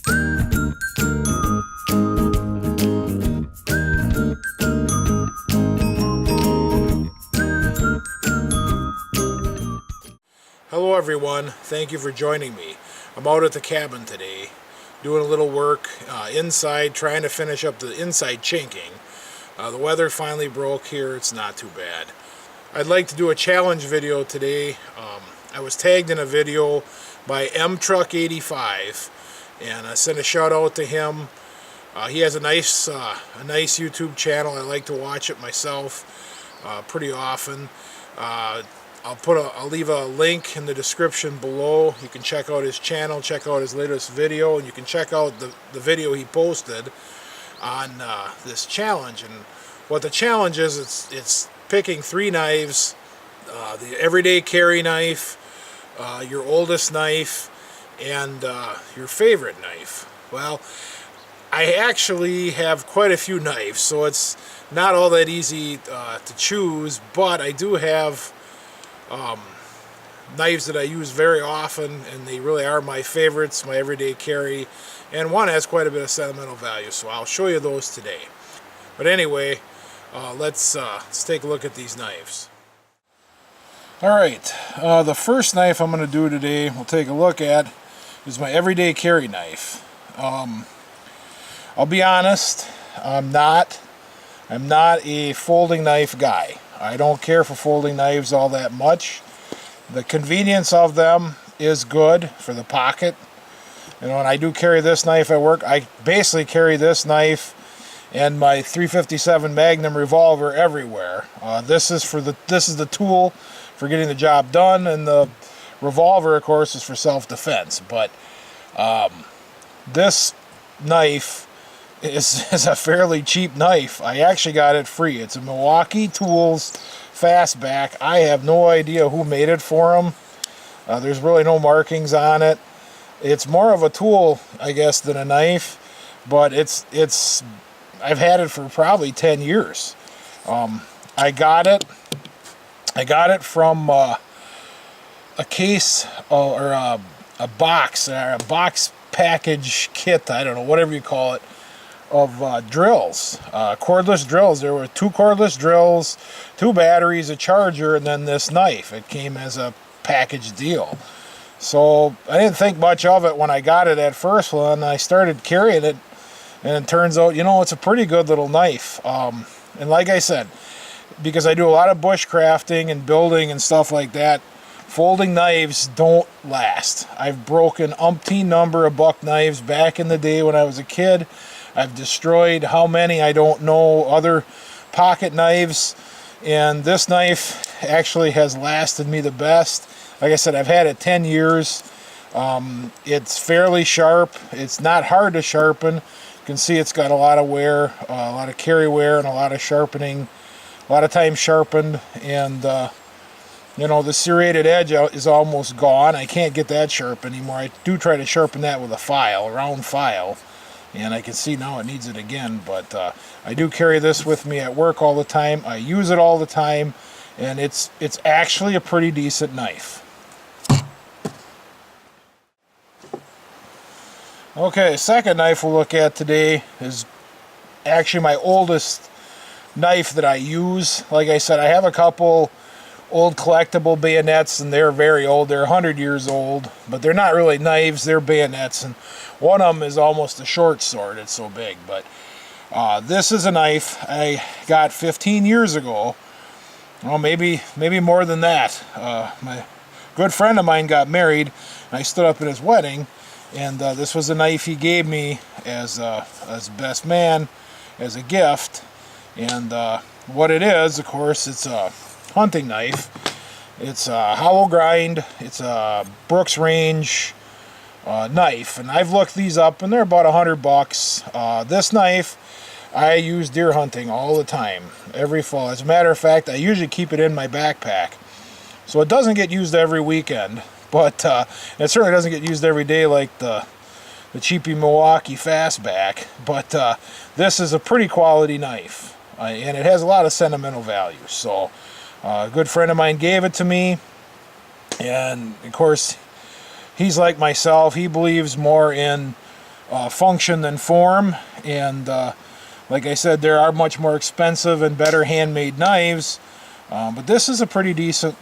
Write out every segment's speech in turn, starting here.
Hello everyone, thank you for joining me. I'm out at the cabin today doing a little work inside, trying to finish up the inside chinking. The weather finally broke here, it's not too bad. I'd like to do a challenge video today. I was tagged in a video by MTrunk 85 and I sent a shout out to him. He has a nice YouTube channel. I like to watch it myself pretty often. I'll leave a link in the description below. You can check out his channel, check out his latest video, and you can check out the video he posted on this challenge. And what the challenge is, it's picking 3 knives, the everyday carry knife, your oldest knife, and your favorite knife. Well, I actually have quite a few knives, so it's not all that easy to choose, but I do have knives that I use very often, and they really are my favorites, my everyday carry, and one has quite a bit of sentimental value, so I'll show you those today. But anyway, let's take a look at these knives. Alright, the first knife I'm going to do today, we'll take a look at, is my everyday carry knife. I'll be honest, I'm not a folding knife guy. I don't care for folding knives all that much. The convenience of them is good for the pocket. You know, and I do carry this knife at work. I basically carry this knife and my .357 Magnum revolver everywhere. This is the tool for getting the job done, and the revolver, of course, is for self-defense. But this knife is a fairly cheap knife. I actually got it free. It's a Milwaukee Tools Fastback. I have no idea who made it for them. There's really no markings on it. It's more of a tool, I guess, than a knife, but I've had it for probably 10 years. I got it from a case or a box package kit, I don't know, whatever you call it, of drills, cordless drills. There were 2 cordless drills, 2 batteries, a charger, and then this knife. It came as a package deal. So I didn't think much of it when I got it at first one. I started carrying it, and it turns out, you know, it's a pretty good little knife. And like I said, because I do a lot of bushcrafting and building and stuff like that, folding knives don't last. I've broken umpteen number of buck knives back in the day when I was a kid. I've destroyed how many, I don't know, other pocket knives, and this knife actually has lasted me the best. Like I said, I've had it 10 years. It's fairly sharp. It's not hard to sharpen. You can see it's got a lot of wear, a lot of carry wear, and a lot of sharpening, a lot of time sharpened, and you know, the serrated edge is almost gone. I can't get that sharp anymore. I do try to sharpen that with a file, a round file. And I can see now it needs it again, but I do carry this with me at work all the time. I use it all the time, and it's actually a pretty decent knife. Okay, second knife we'll look at today is actually my oldest knife that I use. Like I said, I have a couple old collectible bayonets, and they're very old. They're 100 years old, but they're not really knives, they're bayonets, and one of them is almost a short sword. It's so big. But this is a knife I got 15 years ago. Well, maybe more than that. My good friend of mine got married, and I stood up at his wedding, and this was a knife he gave me as best man, as a gift. And what it is, of course, it's a hunting knife. It's a hollow grind. It's a Brooks Range knife, and I've looked these up, and they're about $100. This knife I use deer hunting all the time, every fall. As a matter of fact, I usually keep it in my backpack, so it doesn't get used every weekend, but it certainly doesn't get used every day like the cheapy Milwaukee Fastback. But this is a pretty quality knife, and it has a lot of sentimental value. So a good friend of mine gave it to me, and of course he's like myself. He believes more in function than form. And like I said, there are much more expensive and better handmade knives, but this is a pretty decent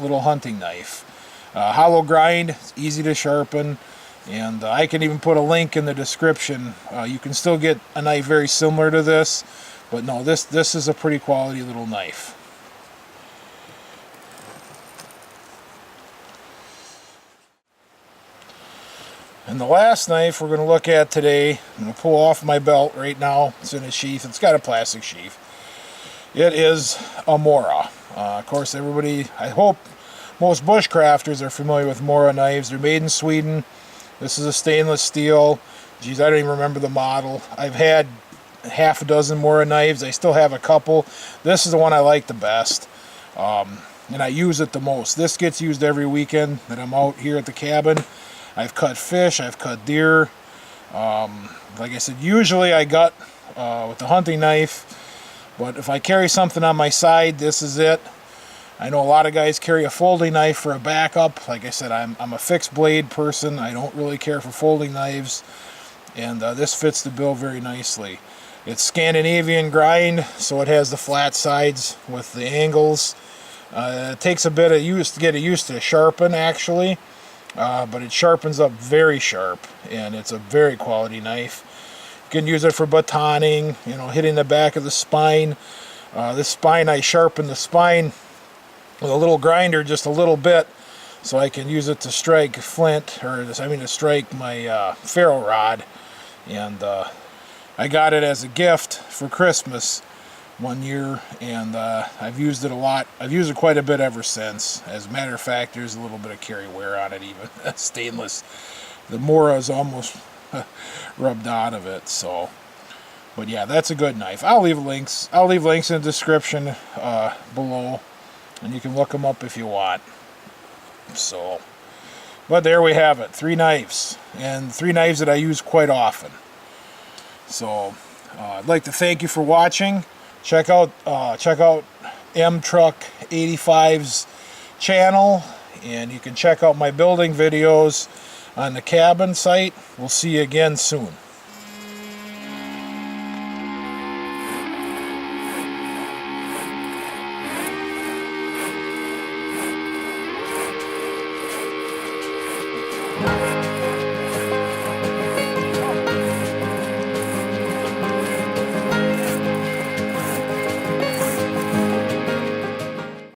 little hunting knife. Hollow grind, it's easy to sharpen, and I can even put a link in the description. You can still get a knife very similar to this, but no, this is a pretty quality little knife. And the last knife we're going to look at today, I'm going to pull off my belt right now. It's in a sheath. It's got a plastic sheath. It is a Mora. Of course, everybody, I hope most bushcrafters are familiar with Mora knives. They're made in Sweden. This is a stainless steel. Geez, I don't even remember the model. I've had half a dozen Mora knives. I still have a couple. This is the one I like the best. And I use it the most. This gets used every weekend that I'm out here at the cabin. I've cut fish, I've cut deer. Like I said, usually I gut with the hunting knife, but if I carry something on my side, this is it. I know a lot of guys carry a folding knife for a backup. Like I said, I'm a fixed blade person. I don't really care for folding knives, and this fits the bill very nicely. It's Scandinavian grind, so it has the flat sides with the angles. It takes a bit of use to get it used to sharpen, actually. But it sharpens up very sharp, and it's a very quality knife. You can use it for batoning, you know, hitting the back of the spine. This spine, I sharpen the spine with a little grinder just a little bit, so I can use it to strike flint, or to strike my ferro rod. And I got it as a gift for Christmas one year, and I've used it a lot. I've used it quite a bit ever since. As a matter of fact, there's a little bit of carry wear on it even. Stainless. The Mora is almost rubbed out of it. So, but yeah, that's a good knife. I'll leave links in the description below, and you can look them up if you want. So, but there we have it. 3 knives, and 3 knives that I use quite often. So, I'd like to thank you for watching. Check out MTrunk 85's channel, and you can check out my building videos on the cabin site. We'll see you again soon.